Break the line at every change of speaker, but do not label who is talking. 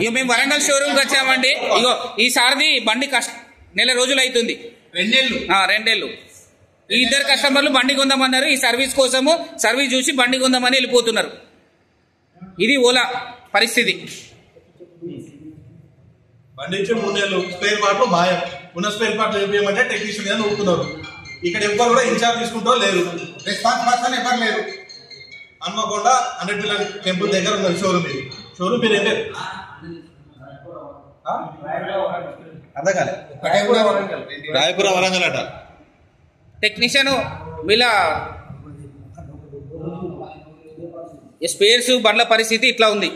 ఇక మేము వరంగల్ షోరూమ్కి వచ్చామండి. ఇగో ఈ సారథి బండి నెల రోజులు అవుతుంది, 2 నెలలు. ఈ 2 కస్టమర్లు బండి కొందామన్నారు. ఈ సర్వీస్ కోసము సర్వీస్ చూసి బండి కొందామని వెళ్ళిపోతున్నారు. ఇది ఓలా పరిస్థితి.
బండి ఇచ్చి 3 నెలలు స్పేర్ పార్ట్లు మాయం. ఉన్న స్పేర్ పార్ట్లు ఏమంటే టెక్నీషియన్ అని ఊపుతున్నారు. ఇక్కడ ఎవ్వరు కూడా ఇన్ఛార్జ్ తీసుకుంటూ లేరు, రెస్పాన్స్ పర్సన్ ఎవరు లేరు. హన్మకొండ 100 పిల్లల టెంపుల్ దగ్గర ఉన్నది షోరూమ్. ఇది షోరూమ్ పేరు ఏంటి? అర్థం కాలే. రాయపుర వరంగల్ అట.
టెక్నీషియన్ వీళ్ళ స్పేర్స్ బండ్ల పరిస్థితి ఇట్లా ఉంది.